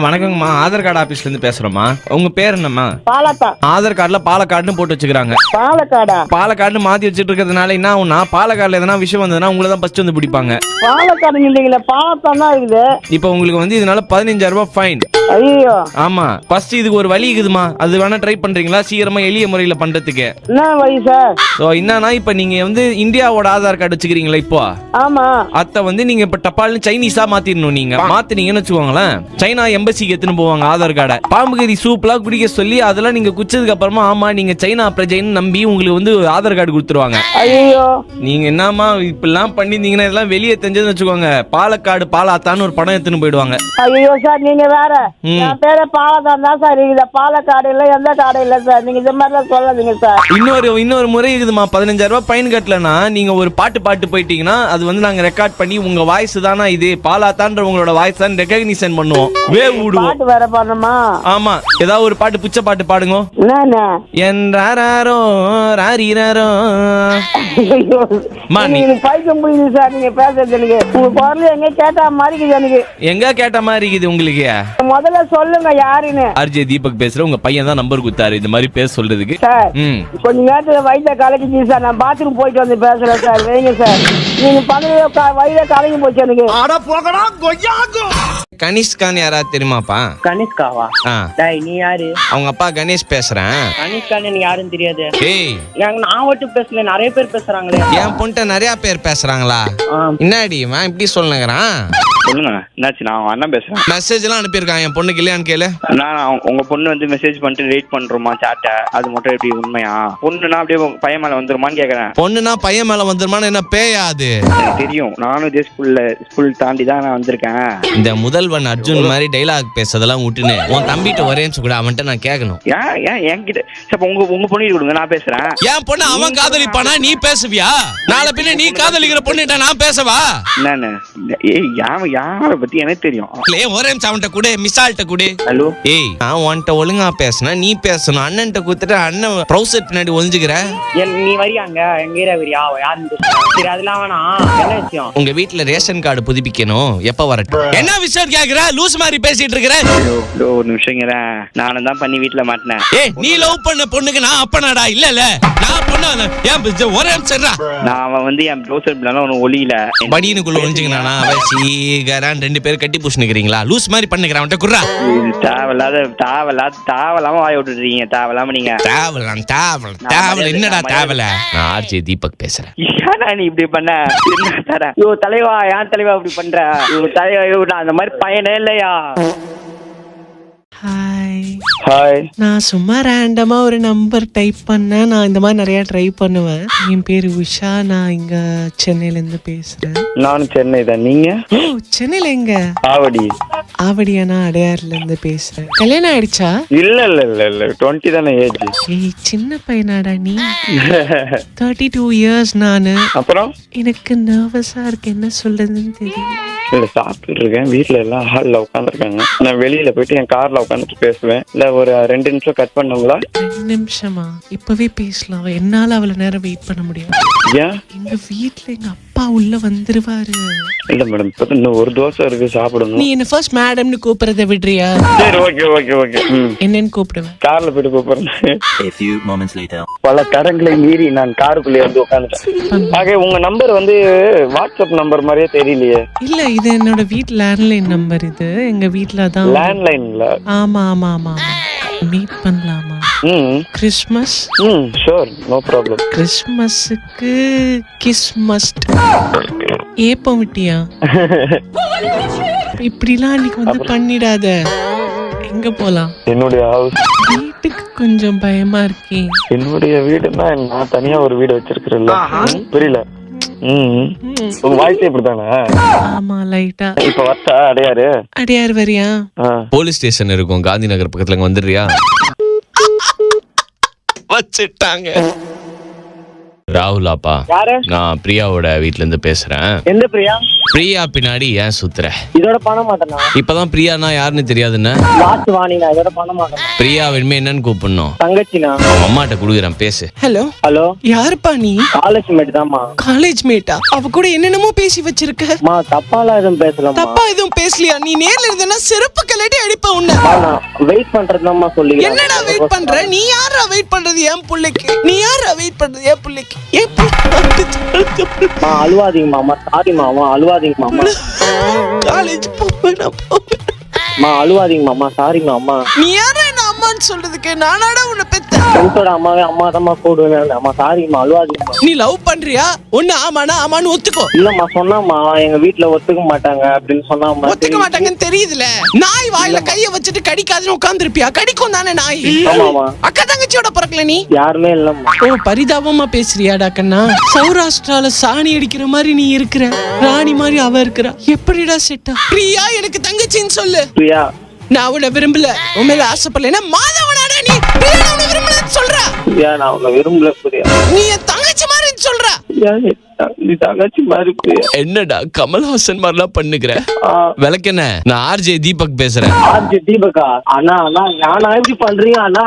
வணக்கங்கம்மா. ஆதார் கார்டு ஆபீஸ்ல இருந்து பேசுறோம்மா. உங்க பேர் என்னம்மா? பாலக்கா. ஆதார் கார்டுல பாலக்காடுன்னு போட்டு வச்சுக்கிறாங்க. பாலக்காடா? பாலக்காடுன்னு மாத்தி வச்சிட்டு இருக்கிறதுனால என்ன ஆகும்னா, பாலக்காடுல எதனா விஷயம் வந்ததுன்னா உங்களை தான் ஃபர்ஸ்ட் வந்து பிடிப்பாங்க. பாலக்காடு இல்லைங்களா, பாலத்தான் தான் இருக்குது. இப்போ உங்களுக்கு வந்து இதனால 15,000 ரூபாய் ஃபைன். ஐயோ. ஆமா, ஃபர்ஸ்ட் இதுக்கு ஒரு வழி இருக்குதுமா, அது வேணா ட்ரை பண்றீங்களா? சீக்கிரமா எளிய முறையில பண்றதுக்கு. என்ன வழி சார்? சோ என்னன்னா, இப்ப நீங்க வந்து இந்தியாவோட ஆதார் கார்டு வச்சுக்கிறீங்களா இப்போ? ஆமா. அத வந்து நீங்க இப்ப டப்பால்னு சைனீஸா மாத்திரணும். நீங்க மாத்தினீங்கன்னு வச்சுக்கோங்களேன், சைனா எம்பசிக்கு எடுத்துன்னு போவாங்க ஆதார் கார்டை. பாம்புகறி சூப்லாம் குடிக்க சொல்லி அதெல்லாம் நீங்க குடிச்சதுக்கு அப்புறமா ஆமா நீங்க சைனா பிரஜைன்னு நம்பி உங்களுக்கு வந்து ஆதார் கார்டு கொடுத்துருவாங்க. ஐயோ. நீங்க என்னமா இப்பெல்லாம் பண்ணிருந்தீங்கன்னா இதெல்லாம் வெளியே தெரிஞ்சதுன்னு வச்சுக்கோங்க, பாலக்காடு பாலாத்தான்னு ஒரு படம் எடுத்துன்னு போயிடுவாங்க. ஐயோ சார், நீங்க வேற. என் பேரு பாலத்தான் தான் சார் இருக்குது. பாலக்காடு இல்ல, எந்த காடு இல்ல சார். நீங்க இந்த மாதிரிலாம் சொல்லாதீங்க சார். இன்னொரு முறை இருக்குதுமா. 15,000 ரூபாய் ஃபைன் கட்டலனா நீங்க ஒரு பாட்டு போயிட்டீங்கன்னா அது வந்து நாங்க ரெக்கார்ட் பண்ணி உங்க வாய்ஸ் தானா இது பாலாத்தான்ற உங்களோட வாய்ஸ் தான் ரெகக்னிஷன் பண்ணுவோம். பாட்டு வேற பண்ணணுமா? ஆமா, ஏதாவது ஒரு பாட்டு புச்ச பாட்டு பாடுங்க. என்னண்ணா? என்றாரோ ராரிரோ. நீங்க பைக்க முடியுது சார். நீங்க பேசுறது எனக்கு உங்க குரல் எங்க கேட்டா மாதிரி இருக்குது. எனக்கு எங்க கேட்ட மாதிரி இருக்குது உங்களுக்கு? முதல்ல சொல்லுங்க யாருன்னு. ஆர்ஜே தீபக் பேசுறேன். உங்க பையன் தான் நம்பர் கொடுத்தாரு இந்த மாதிரி பேச சொல்றதுக்கு. சார் கொஞ்ச நேரத்துல வயிற்ற கலக்கிச்சு சார். நான் பாத்ரூம் போயிட்டு வந்து பேசுறேன் சார். வைங்க சார். நீங்க பண்ண வயிற்ற கலக்கி போச்சு எனக்கு. கனிஷ்கான் யாராவது தெரியுமாப்பா? கனிஷ்காவா? நீ யாரு? அவங்க அப்பா கணேஷ் பேசுறேன். கனிஷ்கான் எனக்கு யாரும் தெரியாது. ஏய், நான் மட்டும் பேசல, நிறைய பேர் பேசுறாங்களே. என் பொண்ணுட்ட நிறைய பேர் பேசுறாங்களா? என்னடி இப்படி சொல்லுங்கிறான்? சொல்லுங்க, என்னாச்சு? நான் அண்ணன் பேசுறேன். மெசேஜ் எல்லாம் அனுப்பியிருக்கான் என் பொண்ணுக்கு இல்லையான்னு கேளு. நான் உங்க பொண்ணு வந்து மெசேஜ் பண்ணிட்டு வெயிட் பண்றோமா சாட்ட, அது மட்டும் எப்படி உண்மையா? பொண்ணுனா அப்படியே பையன் மேல வந்துருமான்னு கேக்குறேன். பொண்ணுனா பையன் மேல வந்துருமான்னு என்ன பேயாது? எனக்கு தெரியும், நானும் இதே ஸ்கூல் தாண்டி தான் நான் வந்திருக்கேன். இந்த முதல்வன் அர்ஜுன் மாதிரி டைலாக் பேசுறதெல்லாம் விட்டுன்னு உன் தம்பிட்ட ஒரே கூட அவன்கிட்ட நான் கேட்கணும். ஏன் என்கிட்ட உங்க பொண்ணு கொடுங்க, நான் பேசுறேன். என் பொண்ணு அவன் காதலிப்பானா நீ பேசுவியா? நாளை பின்ன நீ காதலிக்கிற பொண்ணுகிட்ட நான் பேசவா? என்னன்னு யார பத்தி எனக்கு தெரியும். ஒரே அவன்கிட்ட கூட மிசால்ட்ட கூட. ஹலோ. ஏய், நான் உன்கிட்ட ஒழுங்கா பேசினா நீ பேசணும். அண்ணன்ட்ட கூத்துட்டு அண்ணன் ட்ரௌசர் பின்னாடி ஒளிஞ்சுக்கிற. நீ வரியாங்க எங்க ஏரியா வரியா? யாருன்னு சரி, அதெல்லாம் வேணாம். என்ன விஷயம்? உங்க வீட்டுல ரேஷன் கார்டு புதுப்பிக்கணும், எப்ப வரட்டும்? என்ன விஷயம் கேக்குற? லூஸ் மாதிரி பேசிட்டு இருக்கிற. ஒரு நிமிஷங்கிறேன், நானும் தான் பண்ணி வீட்டுல மாட்டினேன். ஏய், நீ லவ் பண்ண பொண்ணுக்கு நான் அப்பனாடா? இல்ல நான் பொண்ணு ஒரே நிமிஷம். நான் அவன் வந்து என் ட்ரௌசர் பின்னால ஒளியில படினுக்குள்ள ஒளிஞ்சுங்கண்ணா. அவன் ரெண்டு பேரும் கட்டி பூசினுக்கிறீங்களா? லூஸ் மாதிரி பண்ணுகிறான். குர்ரா, தேவலாம வாய விட்டுறீங்க. தேவலாம நீங்க தேவல என்னடா தேவல? நான் ஆர்ஜே தீபக் பேசுறேன். நீ இப்படி பண்ண தலைவா? ஏன் தலைவா இப்படி பண்ற? தலைவா அந்த மாதிரி பையனே இல்லையா? ஹாய். நான் சும்மா ரேண்டமா ஒரு நம்பர் டைப் பண்ணேன். நான் இந்த மாதிரி நிறைய ட்ரை பண்ணுவேன். என் பேரு உஷா. நான் இங்க சென்னையில இருந்து பேசுறேன். நானும் சென்னை தான். நீங்க? ஓ, சென்னையில எங்க? ஆவடி. ஆவடியா? நான் அடையாறுல இருந்து பேசுறேன். கல்யாணம் ஆயிடுச்சா? இல்ல 20 தானே ஏஜ். ஏய், சின்ன பையனாடா நீ. 32 years நானு. அப்புறம் எனக்கு நர்வஸா இருக்கு, என்ன சொல்றதுன்னு தெரியல. இல்ல, சாப்பிட்டு இருக்கேன். வீட்டுல எல்லாம் ஹால்ல உட்காந்துருக்காங்க. நான் வெளியில போயிட்டு என் கார்ல உட்காந்துட்டு பேசுவேன். இல்ல ஒரு 2 நிமிஷம் கட் பண்ணுங்களா? 2 நிமிஷமா? இப்பவே பேசலாம். என்னால அவ்வளவு நேரம் வெயிட் பண்ண முடியாது. ஏன்? எங்க வீட்டுல எங்க அப்பா உள்ள வந்துருவாரு. இல்ல மேடம், இன்னும் ஒரு தோசை இருக்கு, சாப்பிடணும். நீ என்ன ஃபர்ஸ்ட் மேடம்னு கூப்பிடுறத விடுறியா? சரி, ஓகே. என்னன்னு கூப்பிடுவேன்? கார்ல போயிட்டு கூப்பிடுறேன். பல தடங்களை மீறி நான் காருக்குள்ளே வந்து உட்காந்துட்டேன். ஆக உங்க நம்பர் வந்து வாட்ஸ்அப் நம்பர் மாதிரியே தெரியலையே. இல்ல, இது என்னோட வீட்டு லேண்ட்லைன் நம்பர். இது எங்க வீட்டுல தான். லேண்ட்லைன்ல? ஆமா. மீட் பண்ணலாமா? கிறிஸ்மஸ்? Sure, no problem. கிறிஸ்மஸ்க்கு கிஸ் மஸ்ட். ஏப்பம் விட்டியா? இப்படிலாம் அன்னைக்கு வந்து பண்ணிடாத. எங்க போலாம்? என்னுடைய ஹவுஸ். வீட்டுக்கு கொஞ்சம் பயமா இருக்கே. என்னுடைய வீடுன்னா நான் தனியா ஒரு வீடு வச்சிருக்கிறேன்ல. புரியல? உங்க வாய்ஸே இப்படிதானே? ஆமா, லைட்டா. இப்ப வச்சா அடையாறு வரியா? போலீஸ் ஸ்டேஷன் இருக்கும் காந்தி நகர் பக்கத்துல, வந்துடுறியா? வச்சிட்டாங்க. ராகுலாப்பா, யாரு? நான் பிரியாவோட வீட்ல இருந்து பேசுறேன். எந்த பிரியா? பிரியா பின்னாடி ஏன் சுத்துற? இதோட பண்ண மாட்டேனா? இப்பதான் பிரியானா யாருன்னு தெரியாதுன்னு. லாஸ்ட் வாணினா இதோட பண்ண மாட்டேன். பிரியா இனிமே என்னன்னு கூப்பிடணும்? தங்கச்சினா. அவங்க அம்மாட்ட குடுக்குறேன், பேசு. ஹலோ ஹலோ, யாருப்பா நீ? காலேஜ் மேட் தான்மா. காலேஜ் மேட்டா? அவ கூட என்னென்னமோ பேசி வச்சிருக்க. மா தப்பாலாம் எதுவும் பேசலாமா? தப்பா எதுவும் பேசலையா? நீ நேர்ல இருந்தனா செருப்பு கலட்டி அடிப்ப உன்னை. வெயிட் பண்றதுதாம்மா சொல்லி. என்னடா வெயிட் பண்ற? நீ யாரா வெயிட் பண்றது என் புள்ளைக்கு? நீ யாரா வெயிட் பண்றது என் புள்ளைக்கு? அழுவாதீங்கம்மா. அம்மா சாரிம்மா. அம்மா அழுவாதீங்கம்மா. அம்மா காலேஜ் போவேன். அழுவாதீங்கம்மா. அம்மா சாரிம்மா. அம்மா நீ யாரா என்ன அம்மான்னு சொல்றதுக்கு? நானாடா உன்னை பெத்த? ஃப்ரெண்ட்ஸோட அம்மாவே அம்மா தான்மா கூடுவேன். அம்மா சாரிம்மா. அழுவாதீங்கம்மா. நீ லவ் பண்றியா? ஒண்ணு ஆமானா ஆமான்னு ஒத்துக்கோ. இல்லம்மா சொன்னாம்மா எங்க வீட்டுல ஒத்துக்க மாட்டாங்க அப்படின்னு சொன்னாம்மா. ஒத்துக்க மாட்டாங்கன்னு தெரியுதுல. நாய் வாயில கைய வச்சுட்டு கடிக்காதுன்னு உட்கார்ந்துருப்பியா? கடிக்கும் தானே நாய். ஆமாமா. அக்கா தங்கச்சியோட பிறக்கல நீ? யாருமே இல்லம்மா. ஓ, பரிதாபமா பேசுறியாடா கண்ணா? சௌராஷ்டிரால சாணி அடிக்கிற மாதிரி நீ இருக்கிற, ராணி மாதிரி அவ இருக்கிறா. எப்படிடா செட்டா? பிரியா எனக்கு தங்கச்சின்னு சொல்லு. பிரியா நான் உன்னை விரும்பல, உன் மேல ஆசைப்படல. என்ன மாதவனாடா நீ? பிரியா நான் உன்னை விரும்பலன்னு சொல்ற. பிரியா நான் உன்னை விரும்பல. பிரியா நீ என் தங்கச்சி மாதிரின்னு சொல்ற. நீ தங்கச்சி மாதிரி. பிரியா என்னடா கமல்ஹாசன் மாதிரிலாம் பண்ணுகிற? விளக்கென்ன? நான் ஆர்ஜே தீபக் பேசுறேன். ஆர்ஜே தீபக்கா? அண்ணா அண்ணா நான் எப்படி பண்றீங்க அண்ணா?